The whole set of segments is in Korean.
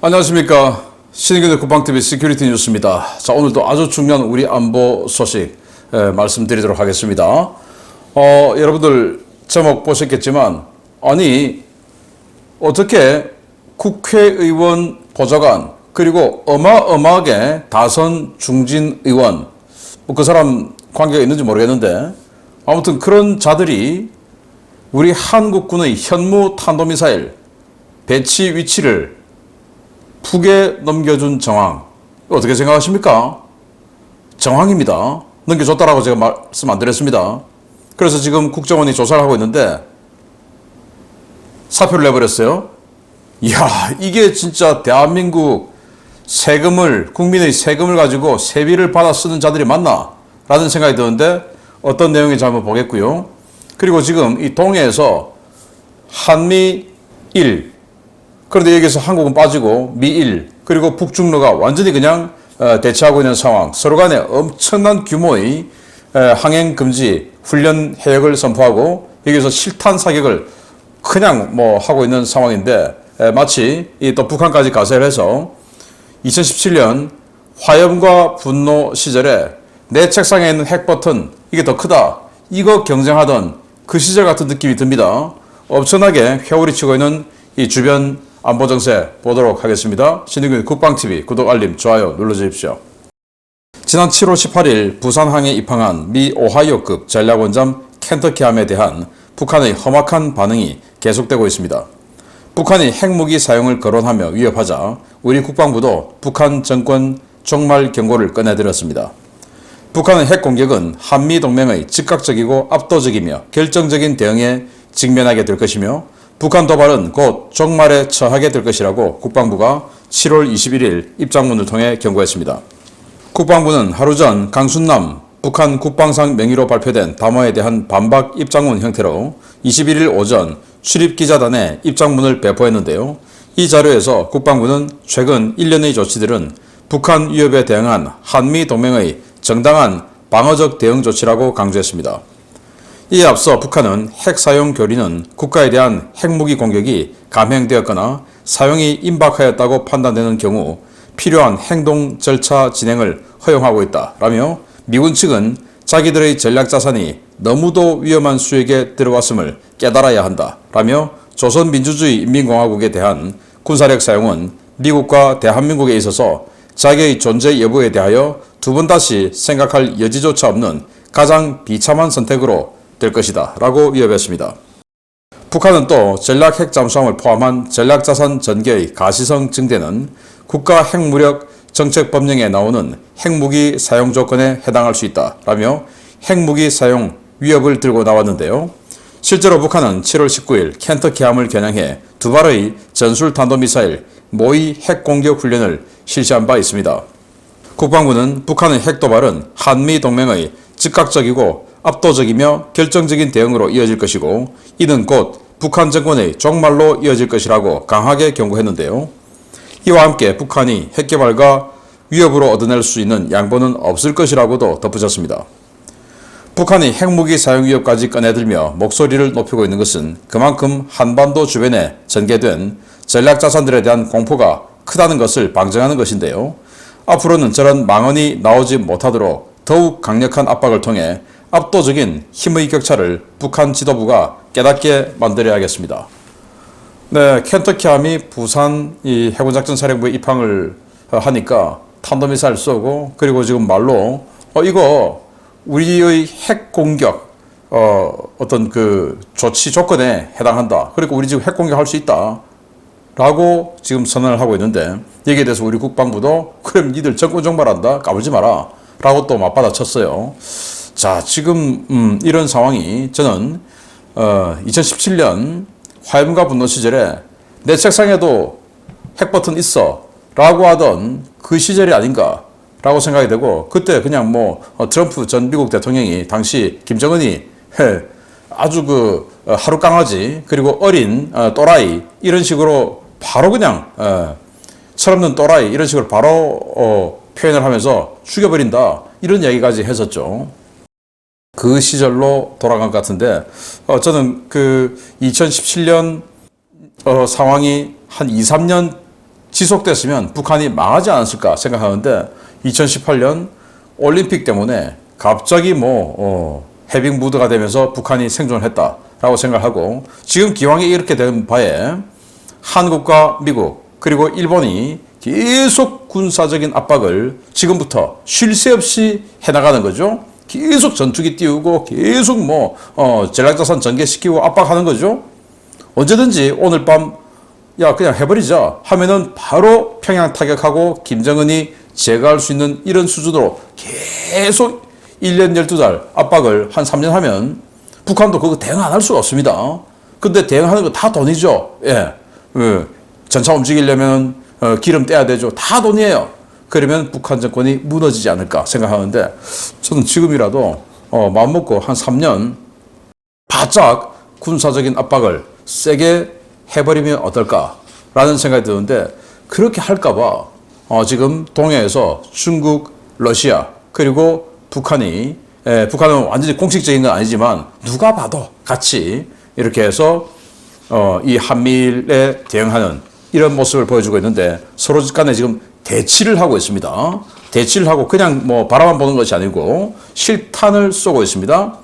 안녕하십니까. 신의균의 국방TV 시큐리티 뉴스입니다. 자, 오늘도 아주 중요한 우리 안보 소식 말씀드리도록 하겠습니다. 여러분들 제목 보셨겠지만, 아니 어떻게 국회의원 보좌관 그리고 어마어마하게 다선 중진 의원, 그 사람 관계가 있는지 모르겠는데 아무튼 그런 자들이 우리 한국군의 현무 탄도미사일 배치 위치를 북에 넘겨준 정황, 어떻게 생각하십니까? 정황입니다. 넘겨줬다라고 제가 말씀 안 드렸습니다. 그래서 지금 국정원이 조사를 하고 있는데 사표를 내버렸어요. 이야, 이게 진짜 대한민국 세금을, 국민의 세금을 가지고 세비를 받아 쓰는 자들이 맞나? 라는 생각이 드는데 어떤 내용인지 한번 보겠고요. 그리고 지금 이 동해에서 한미 1, 그런데 여기서 한국은 빠지고 미1, 그리고 북중러가 완전히 그냥 대치하고 있는 상황, 서로 간에 엄청난 규모의 항행금지 훈련 해역을 선포하고 여기서 실탄 사격을 그냥 하고 있는 상황인데, 마치 또 북한까지 가세를 해서 2017년 화염과 분노 시절에 내 책상에 있는 핵 버튼 이게 더 크다, 이거 경쟁하던 그 시절 같은 느낌이 듭니다. 엄청나게 회오리 치고 있는 이 주변 안보 정세 보도록 하겠습니다. 신의균 국방TV 구독, 알림, 좋아요 눌러주십시오. 지난 7월 18일 부산항에 입항한 미 오하이오급 전략원잠 켄터키함에 대한 북한의 험악한 반응이 계속되고 있습니다. 북한이 핵무기 사용을 거론하며 위협하자 우리 국방부도 북한 정권 종말 경고를 꺼내드렸습니다. 북한의 핵 공격은 한미동맹의 즉각적이고 압도적이며 결정적인 대응에 직면하게 될 것이며 북한 도발은 곧 종말에 처하게 될 것이라고 국방부가 7월 21일 입장문을 통해 경고했습니다. 국방부는 하루 전 강순남 북한 국방상 명의로 발표된 담화에 대한 반박 입장문 형태로 21일 오전 출입기자단에 입장문을 배포했는데요. 이 자료에서 국방부는 최근 1년의 조치들은 북한 위협에 대응한 한미동맹의 정당한 방어적 대응 조치라고 강조했습니다. 이에 앞서 북한은 핵 사용 교리는 국가에 대한 핵무기 공격이 감행되었거나 사용이 임박하였다고 판단되는 경우 필요한 행동 절차 진행을 허용하고 있다라며, 미군 측은 자기들의 전략자산이 너무도 위험한 수역에 들어왔음을 깨달아야 한다라며 조선민주주의 인민공화국에 대한 군사력 사용은 미국과 대한민국에 있어서 자기의 존재 여부에 대하여 두 번 다시 생각할 여지조차 없는 가장 비참한 선택으로 될 것이다 라고 위협했습니다. 북한은 또 전략 핵 잠수함을 포함한 전략자산 전개의 가시성 증대는 국가 핵무력 정책법령에 나오는 핵무기 사용 조건에 해당할 수 있다 라며 핵무기 사용 위협을 들고 나왔는데요. 실제로 북한은 7월 19일 켄터키함을 겨냥해 두 발의 전술탄도미사일 모의 핵공격 훈련을 실시한 바 있습니다. 국방부는 북한의 핵도발은 한미동맹의 즉각적이고 압도적이며 결정적인 대응으로 이어질 것이고 이는 곧 북한 정권의 종말로 이어질 것이라고 강하게 경고했는데요. 이와 함께 북한이 핵개발과 위협으로 얻어낼 수 있는 양보는 없을 것이라고도 덧붙였습니다. 북한이 핵무기 사용 위협까지 꺼내들며 목소리를 높이고 있는 것은 그만큼 한반도 주변에 전개된 전략자산들에 대한 공포가 크다는 것을 방증하는 것인데요. 앞으로는 저런 망언이 나오지 못하도록 더욱 강력한 압박을 통해 압도적인 힘의 격차를 북한 지도부가 깨닫게 만들어야겠습니다. 네, 켄터키함이 부산 이 해군작전 사령부에 입항을 하니까 탄도미사일 쏘고, 그리고 지금 말로 이거 우리의 핵 공격 어떤 그 조치 조건에 해당한다. 그리고 우리 지금 핵 공격할 수 있다. 라고 지금 선언을 하고 있는데, 여기에 대해서 우리 국방부도 그럼 니들 정권 종말한다. 까불지 마라. 라고 또 맞받아쳤어요. 자, 지금 이런 상황이 저는 2017년 화염과 분노 시절에 내 책상에도 핵버튼 있어 라고 하던 그 시절이 아닌가 라고 생각이 되고, 그때 그냥 트럼프 전 미국 대통령이 당시 김정은이 아주 하루 강아지 그리고 어린 또라이 이런 식으로 바로 그냥 철없는 또라이 이런 식으로 바로 표현을 하면서 죽여버린다, 이런 이야기까지 했었죠. 그 시절로 돌아간 것 같은데, 저는 그 2017년 상황이 한 2, 3년 지속됐으면 북한이 망하지 않았을까 생각하는데 2018년 올림픽 때문에 갑자기 해빙 무드가 되면서 북한이 생존을 했다라고 생각하고 지금 기왕에 이렇게 된 바에 한국과 미국 그리고 일본이 계속 군사적인 압박을 지금부터 쉴 새 없이 해나가는 거죠. 계속 전투기 띄우고 계속 전략자산 전개시키고 압박하는 거죠. 언제든지 오늘 밤 그냥 해버리자 하면은 바로 평양 타격하고 김정은이 제거할 수 있는 이런 수준으로 계속 1년 12달 압박을 한 3년 하면 북한도 그거 대응 안 할 수가 없습니다. 근데 대응하는 거 다 돈이죠. 전차 움직이려면 기름 떼야 되죠. 다 돈이에요. 그러면 북한 정권이 무너지지 않을까 생각하는데 저는 지금이라도 마음먹고 한 3년 바짝 군사적인 압박을 세게 해버리면 어떨까라는 생각이 드는데 그렇게 할까봐 지금 동해에서 중국, 러시아 그리고 북한은 완전히 공식적인 건 아니지만 누가 봐도 같이 이렇게 해서 이 한미일에 대응하는 이런 모습을 보여주고 있는데 서로 간에 지금 대치를 하고 있습니다. 대치를 하고 그냥 바라만 보는 것이 아니고 실탄을 쏘고 있습니다.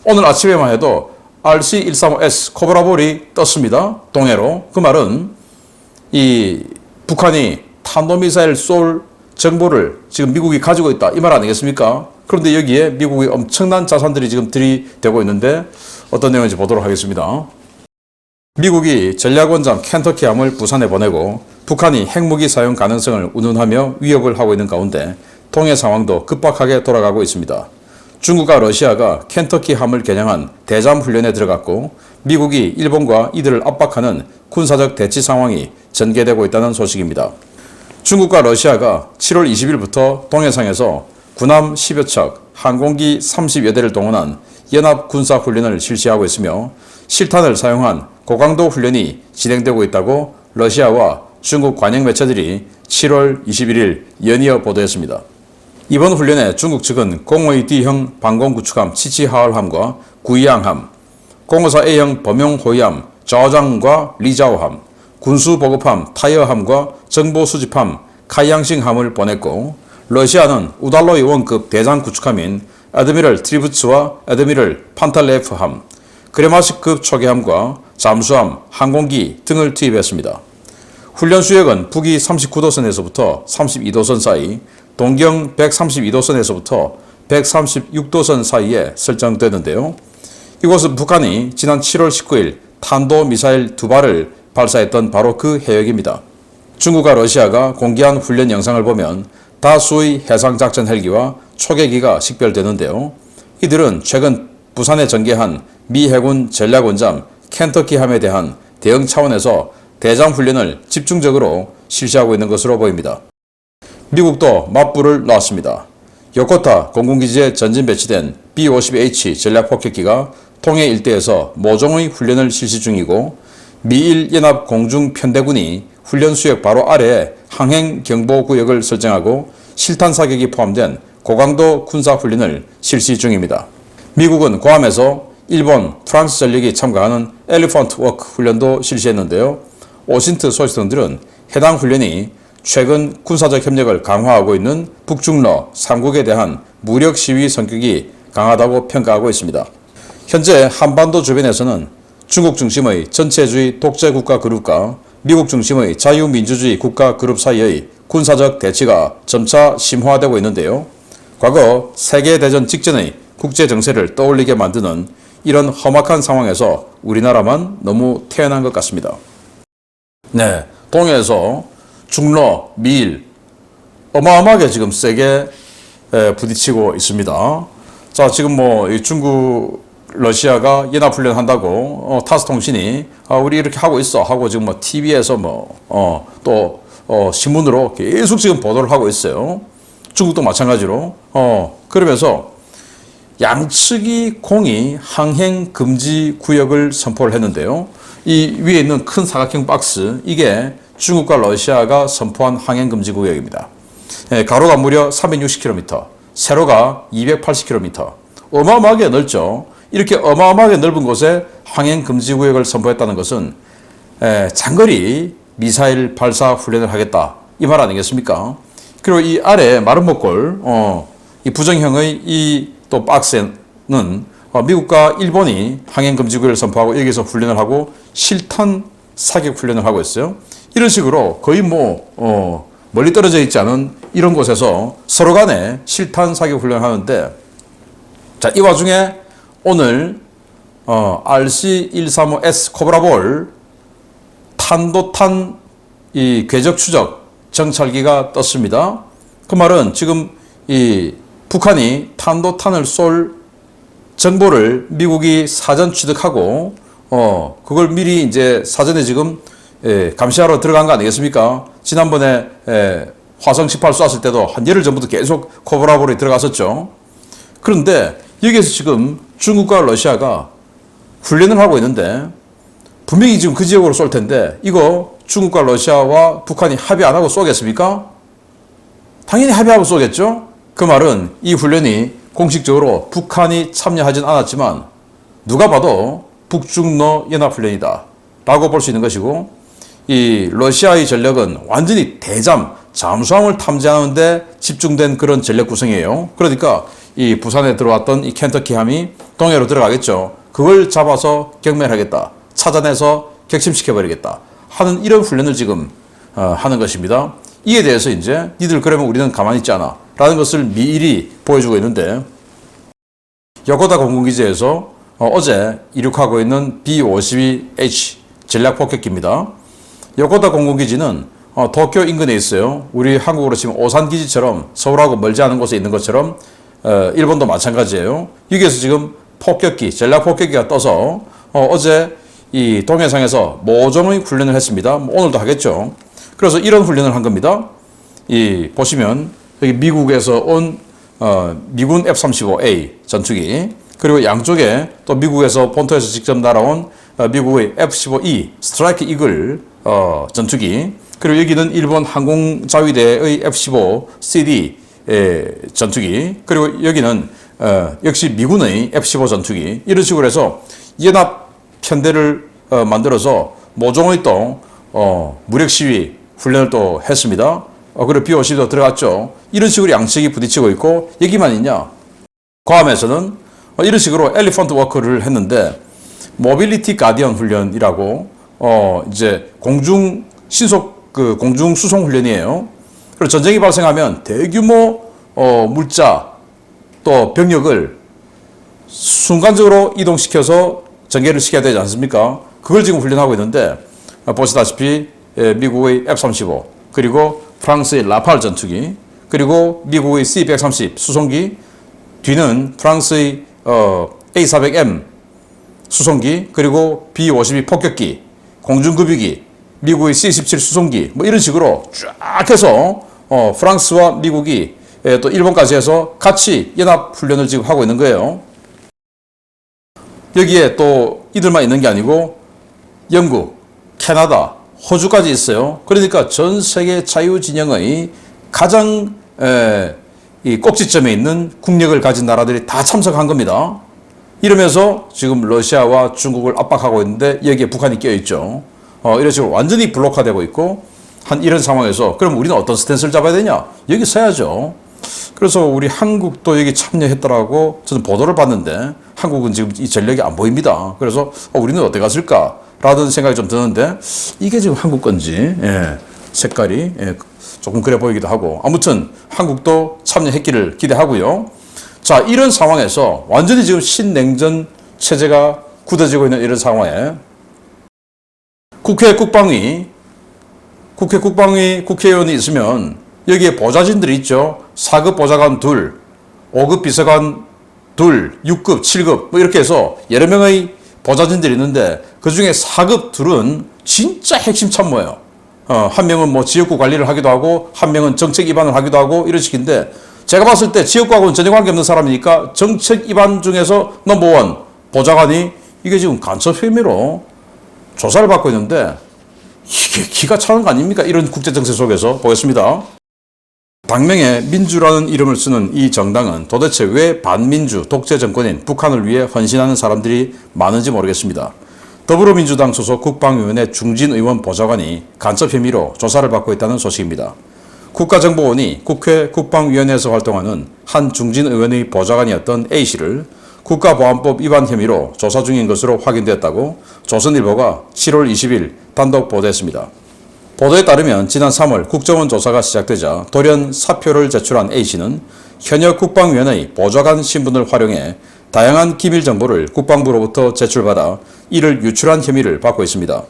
오늘 아침에만 해도 RC-135S 코브라볼이 떴습니다. 동해로. 그 말은 이 북한이 탄도미사일 쏠 정보를 지금 미국이 가지고 있다. 이 말 아니겠습니까? 그런데 여기에 미국의 엄청난 자산들이 지금 들이대고 있는데 어떤 내용인지 보도록 하겠습니다. 미국이 전략원장 켄터키함을 부산에 보내고 북한이 핵무기 사용 가능성을 운운하며 위협을 하고 있는 가운데 동해 상황도 급박하게 돌아가고 있습니다. 중국과 러시아가 켄터키함을 겨냥한 대잠 훈련에 들어갔고 미국이 일본과 이들을 압박하는 군사적 대치 상황이 전개되고 있다는 소식입니다. 중국과 러시아가 7월 20일부터 동해상에서 군함 10여 척, 항공기 30여 대를 동원한 연합 군사 훈련을 실시하고 있으며 실탄을 사용한 고강도 훈련이 진행되고 있다고 러시아와 중국 관영 매체들이 7월 21일 연이어 보도했습니다. 이번 훈련에 중국 측은 공의 D형 방공구축함 치치하얼함과 구이양함, 공호사 A형 범용호위함 저장과 리자오함, 군수보급함 타이어함과 정보수집함 카이양싱함을 보냈고 러시아는 우달로이 원급 대장 구축함인 애드미럴 트리부츠와 애드미럴 판탈레프함, 그레마시급 초계함과 잠수함, 항공기 등을 투입했습니다. 훈련 수역은 북위 39도선에서부터 32도선 사이, 동경 132도선에서부터 136도선 사이에 설정되는데요. 이곳은 북한이 지난 7월 19일 탄도미사일 2발을 발사했던 바로 그 해역입니다. 중국과 러시아가 공개한 훈련 영상을 보면 다수의 해상작전 헬기와 초계기가 식별되는데요. 이들은 최근 부산에 전개한 미 해군 전략원잠 켄터키함에 대한 대응 차원에서 대잠 훈련을 집중적으로 실시하고 있는 것으로 보입니다. 미국도 맞불을 놨습니다. 요코타 공군기지에 전진 배치된 B-50H 전략폭격기가 통해 일대에서 모종의 훈련을 실시 중이고 미일 연합 공중편대군이 훈련 수역 바로 아래에 항행경보구역을 설정하고 실탄 사격이 포함된 고강도 군사훈련을 실시 중입니다. 미국은 괌에서 일본, 프랑스 전력이 참가하는 엘리펀트 워크 훈련도 실시했는데요. 오신트 소식통들은 해당 훈련이 최근 군사적 협력을 강화하고 있는 북중러 3국에 대한 무력 시위 성격이 강하다고 평가하고 있습니다. 현재 한반도 주변에서는 중국 중심의 전체주의 독재국가 그룹과 미국 중심의 자유민주주의 국가 그룹 사이의 군사적 대치가 점차 심화되고 있는데요. 과거 세계대전 직전의 국제정세를 떠올리게 만드는 이런 험악한 상황에서 우리나라만 너무 태어난 것 같습니다. 네, 동해에서 중러, 미일 어마어마하게 지금 세게 부딪히고 있습니다. 자, 지금 중국, 러시아가 연합훈련 한다고 타스 통신이 우리 이렇게 하고 있어 하고 지금 TV에서 또 신문으로 계속 지금 보도를 하고 있어요. 중국도 마찬가지로 그러면서 양측이 공이 항행 금지 구역을 선포를 했는데요. 이 위에 있는 큰 사각형 박스 이게 중국과 러시아가 선포한 항행 금지 구역입니다. 가로가 무려 360km, 세로가 280km. 어마어마하게 넓죠. 이렇게 어마어마하게 넓은 곳에 항행 금지 구역을 선포했다는 것은 장거리 미사일 발사 훈련을 하겠다. 이 말 아니겠습니까? 그리고 이 아래 마른 목골, 이 부정형의 이 또 박스에는 미국과 일본이 항행금지구역을 선포하고 여기서 훈련을 하고 실탄 사격 훈련을 하고 있어요. 이런 식으로 거의 멀리 떨어져 있지 않은 이런 곳에서 서로 간에 실탄 사격 훈련을 하는데, 자, 이 와중에 오늘 RC-135S 코브라볼 탄도탄 이 궤적 추적 정찰기가 떴습니다. 그 말은 지금 이 북한이 탄도탄을 쏠 정보를 미국이 사전 취득하고 그걸 미리 이제 사전에 지금 감시하러 들어간 거 아니겠습니까? 지난번에 화성 18 쐈을 때도 한 열흘 전부터 계속 코브라볼이 들어갔었죠. 그런데 여기에서 지금 중국과 러시아가 훈련을 하고 있는데, 분명히 지금 그 지역으로 쏠 텐데 이거 중국과 러시아와 북한이 합의 안 하고 쏘겠습니까? 당연히 합의하고 쏘겠죠. 그 말은 이 훈련이 공식적으로 북한이 참여하진 않았지만 누가 봐도 북중러 연합훈련이다 라고 볼 수 있는 것이고, 이 러시아의 전력은 완전히 대잠, 잠수함을 탐지하는 데 집중된 그런 전력 구성이에요. 그러니까 이 부산에 들어왔던 이 켄터키함이 동해로 들어가겠죠. 그걸 잡아서 경멸하겠다, 찾아내서 격침시켜버리겠다 하는 이런 훈련을 지금 하는 것입니다. 이에 대해서 이제 니들 그러면 우리는 가만히 있지 않아 라는 것을 미리 보여주고 있는데, 요코다 공군기지에서 어제 이륙하고 있는 B-52H 전략폭격기입니다. 요코다 공군기지는 도쿄 인근에 있어요. 우리 한국으로 치면 오산기지처럼 서울하고 멀지 않은 곳에 있는 것처럼 일본도 마찬가지예요. 여기에서 지금 폭격기, 전략폭격기가 떠서 어제 이 동해상에서 모종의 훈련을 했습니다. 오늘도 하겠죠. 그래서 이런 훈련을 한 겁니다. 이 보시면 여기 미국에서 온 미군 F-35A 전투기, 그리고 양쪽에 또 미국에서 본토에서 직접 날아온 미국의 F-15E 스트라이크 이글 전투기, 그리고 여기는 일본 항공자위대의 F-15CD 전투기, 그리고 여기는 역시 미군의 F-15 전투기, 이런 식으로 해서 연합 편대를 만들어서 모종의 또 무력 시위 훈련을 또 했습니다. 그리고 B-52도 들어갔죠. 이런 식으로 양측이 부딪히고 있고, 여기만 있냐? 괌에서는 이런 식으로 엘리펀트 워크를 했는데, 모빌리티 가디언 훈련이라고 이제 공중 신속 그 공중 수송 훈련이에요. 그리고 전쟁이 발생하면 대규모 물자 또 병력을 순간적으로 이동시켜서 전개를 시켜야 되지 않습니까? 그걸 지금 훈련하고 있는데, 보시다시피 미국의 F-35, 그리고 프랑스의 라팔 전투기, 그리고 미국의 C-130 수송기, 뒤는 프랑스의 A-400M 수송기, 그리고 B-52 폭격기, 공중급유기, 미국의 C-17 수송기, 뭐 이런 식으로 쫙 해서 프랑스와 미국이 또 일본까지 해서 같이 연합 훈련을 지금 하고 있는 거예요. 여기에 또 이들만 있는 게 아니고 영국, 캐나다, 호주까지 있어요. 그러니까 전 세계 자유진영의 가장 이 꼭지점에 있는 국력을 가진 나라들이 다 참석한 겁니다. 이러면서 지금 러시아와 중국을 압박하고 있는데 여기에 북한이 껴있죠. 이런 식으로 완전히 블록화되고 있고, 한 이런 상황에서 그럼 우리는 어떤 스탠스를 잡아야 되냐? 여기 서야죠. 그래서 우리 한국도 여기 참여했더라고 저는 보도를 봤는데, 한국은 지금 이 전력이 안 보입니다. 그래서 우리는 어디 갔을까? 라는 생각이 좀 드는데, 이게 지금 한국 건지 색깔이 조금 그래 보이기도 하고, 아무튼 한국도 참여했기를 기대하고요. 자, 이런 상황에서 완전히 지금 신냉전 체제가 굳어지고 있는 이런 상황에 국회 국방위 국회의원이 있으면 여기에 보좌진들이 있죠. 4급 보좌관 2, 5급 비서관 2, 6급, 7급 뭐 이렇게 해서 여러 명의 보좌진들이 있는데, 그 중에 4급 2은 진짜 핵심 참모예요. 한 명은 뭐 지역구 관리를 하기도 하고, 한 명은 정책 입안을 하기도 하고, 이런 식인데, 제가 봤을 때 지역구하고는 전혀 관계없는 사람이니까 정책 입안 중에서 넘버원 보좌관이 이게 지금 간첩 혐의로 조사를 받고 있는데, 이게 기가 차는 거 아닙니까? 이런 국제정세 속에서. 보겠습니다. 당명에 민주라는 이름을 쓰는 이 정당은 도대체 왜 반민주 독재 정권인 북한을 위해 헌신하는 사람들이 많은지 모르겠습니다. 더불어민주당 소속 국방위원회 중진의원 보좌관이 간첩 혐의로 조사를 받고 있다는 소식입니다. 국가정보원이 국회 국방위원회에서 활동하는 한 중진의원의 보좌관이었던 A씨를 국가보안법 위반 혐의로 조사 중인 것으로 확인되었다고 조선일보가 7월 20일 단독 보도했습니다. 보도에 따르면 지난 3월 국정원 조사가 시작되자 돌연 사표를 제출한 A씨는 현역 국방위원의 보좌관 신분을 활용해 다양한 기밀 정보를 국방부로부터 제출받아 이를 유출한 혐의를 받고 있습니다.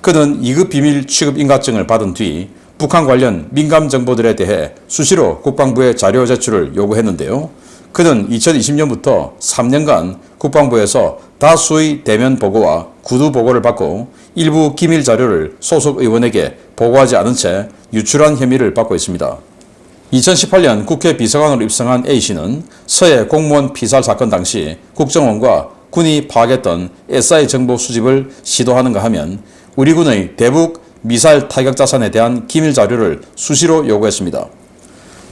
그는 2급 비밀 취급 인가증을 받은 뒤 북한 관련 민감 정보들에 대해 수시로 국방부에 자료 제출을 요구했는데요. 그는 2020년부터 3년간 국방부에서 다수의 대면 보고와 구두 보고를 받고 일부 기밀 자료를 소속 의원에게 보고하지 않은 채 유출한 혐의를 받고 있습니다. 2018년 국회 비서관으로 입성한 A씨는 서해 공무원 피살 사건 당시 국정원과 군이 파악했던 SI 정보 수집을 시도하는가 하면 우리 군의 대북 미사일 타격 자산에 대한 기밀 자료를 수시로 요구했습니다.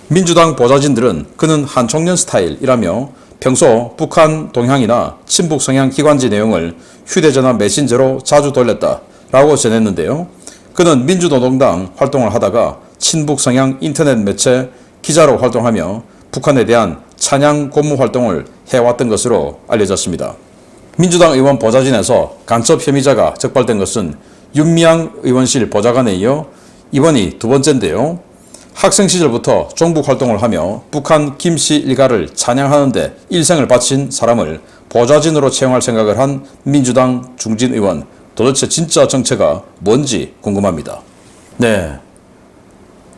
민주당 보좌진들은 그는 한총련 스타일이라며 평소 북한 동향이나 친북 성향 기관지 내용을 휴대전화 메신저로 자주 돌렸다라고 전했는데요. 그는 민주노동당 활동을 하다가 친북 성향 인터넷 매체 기자로 활동하며 북한에 대한 찬양 고무 활동을 해왔던 것으로 알려졌습니다. 민주당 의원 보좌진에서 간첩 혐의자가 적발된 것은 윤미향 의원실 보좌관에 이어 이번이 두 번째인데요. 학생 시절부터 종북 활동을 하며 북한 김씨 일가를 찬양하는 데 일생을 바친 사람을 보좌진으로 채용할 생각을 한 민주당 중진 의원, 도대체 진짜 정체가 뭔지 궁금합니다. 네,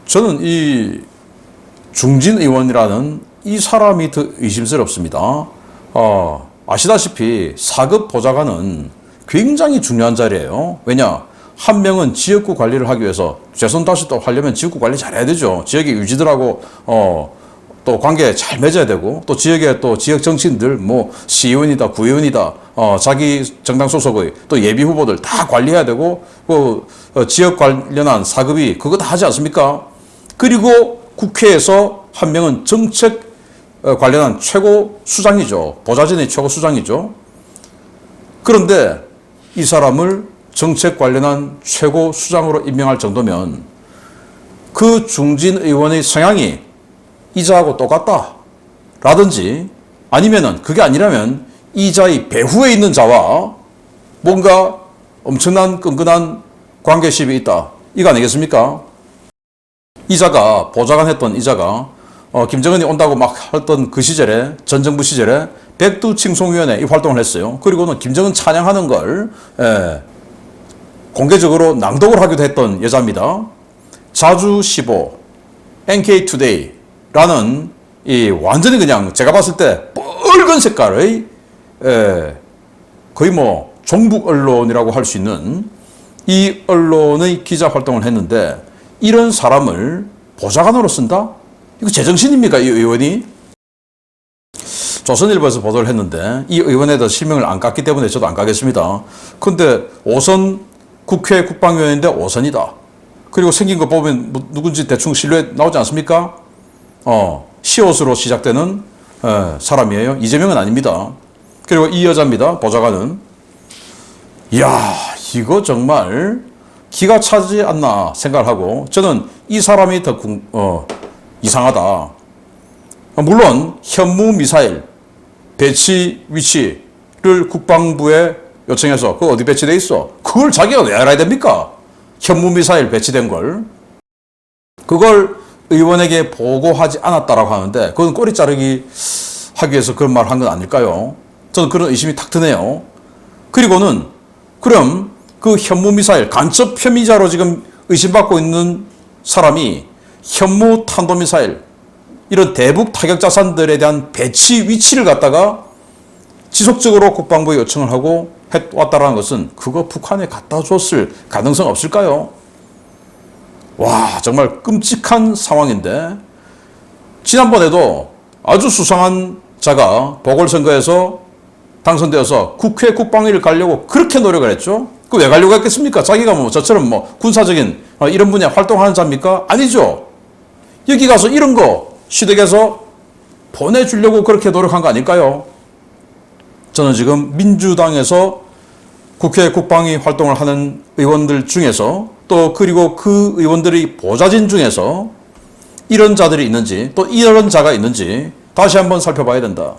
저는 이 중진 의원이라는 이 사람이 더 의심스럽습니다. 아시다시피 4급 보좌관은 굉장히 중요한 자리예요. 왜냐? 한 명은 지역구 관리를 하기 위해서 최선 다시 또 하려면 지역구 관리 잘해야 되죠. 지역의 유지들하고 또 관계 잘 맺어야 되고 또 지역의 또 지역 정치인들 뭐 시의원이다 구의원이다 자기 정당 소속의 또 예비 후보들 다 관리해야 되고 지역 관련한 사급이 그거 다 하지 않습니까? 그리고 국회에서 한 명은 정책 관련한 최고 수장이죠. 보좌진의 최고 수장이죠. 그런데 이 사람을 정책 관련한 최고 수장으로 임명할 정도면 그 중진 의원의 성향이 이자하고 똑같다 라든지 아니면은 그게 아니라면 이자의 배후에 있는 자와 뭔가 엄청난 끈끈한 관계십이 있다. 이거 아니겠습니까? 이자가 보좌관 했던 이자가 김정은이 온다고 막 했던 그 시절에 전 정부 시절에 백두칭송위원회 이 활동을 했어요. 그리고는 김정은 찬양하는 걸 공개적으로 낭독을 하기도 했던 여자입니다. 자주시보, NK투데이라는 이 완전히 그냥 제가 봤을 때 빨간 색깔의 거의 뭐 종북 언론이라고 할 수 있는 이 언론의 기자 활동을 했는데 이런 사람을 보좌관으로 쓴다? 이거 제정신입니까? 이 의원이? 조선일보에서 보도를 했는데 이 의원에 대해서 실명을 안 깠기 때문에 저도 안 까겠습니다. 근데 5선 국회 국방위원회인데 5선이다. 그리고 생긴 거 보면 누군지 대충 실루엣 나오지 않습니까? 시옷으로 시작되는 사람이에요. 이재명은 아닙니다. 그리고 이 여자입니다. 보좌관은. 이야, 이거 정말 기가 차지 않나 생각을 하고 저는 이 사람이 더 이상하다. 물론 현무 미사일 배치 위치를 국방부에 요청해서 그거 어디 배치돼 있어? 그걸 자기가 왜 알아야 됩니까? 현무 미사일 배치된 걸. 그걸 의원에게 보고하지 않았다라고 하는데 그건 꼬리 자르기 하기 위해서 그런 말을 한 건 아닐까요? 저는 그런 의심이 탁 드네요. 그리고는 그럼 그 현무 미사일 간첩 혐의자로 지금 의심받고 있는 사람이 현무 탄도미사일 이런 대북 타격 자산들에 대한 배치 위치를 갖다가 지속적으로 국방부에 요청을 하고 해왔다라는 것은 그거 북한에 갖다 줬을 가능성 없을까요? 와, 정말 끔찍한 상황인데 지난번에도 아주 수상한 자가 보궐선거에서 당선되어서 국회 국방위를 가려고 그렇게 노력을 했죠. 그 왜 가려고 했겠습니까? 자기가 뭐 저처럼 뭐 군사적인 이런 분야에 활동하는 자입니까? 아니죠. 여기 가서 이런 거 시댁에서 보내주려고 그렇게 노력한 거 아닐까요? 저는 지금 민주당에서 국회 국방위 활동을 하는 의원들 중에서 또 그리고 그 의원들이 보좌진 중에서 이런 자들이 있는지 또 이런 자가 있는지 다시 한번 살펴봐야 된다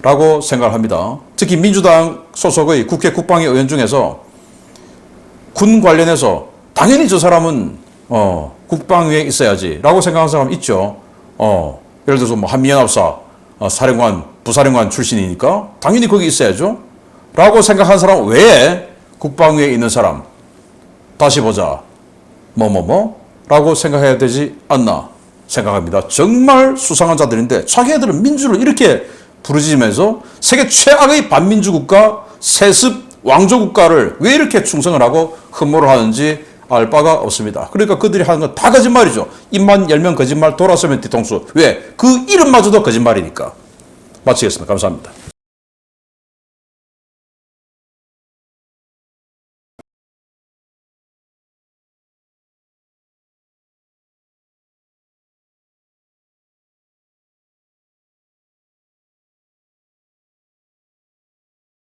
라고 생각을 합니다. 특히 민주당 소속의 국회 국방위 의원 중에서 군 관련해서 당연히 저 사람은 국방위에 있어야지 라고 생각하는 사람 있죠. 예를 들어서 뭐 한미연합사 사령관, 부사령관 출신이니까 당연히 거기 있어야죠 라고 생각하는 사람 외에 국방위에 있는 사람 다시 보자 라고 생각해야 되지 않나 생각합니다. 정말 수상한 자들인데 자기네들은 민주를 이렇게 부르짖으면서 세계 최악의 반민주 국가, 세습 왕조 국가를 왜 이렇게 충성을 하고 흠모를 하는지 알 바가 없습니다. 그러니까 그들이 하는 건 다 거짓말이죠. 입만 열면 거짓말, 돌아서면 뒤통수. 왜? 그 이름마저도 거짓말이니까. 마치겠습니다. 감사합니다.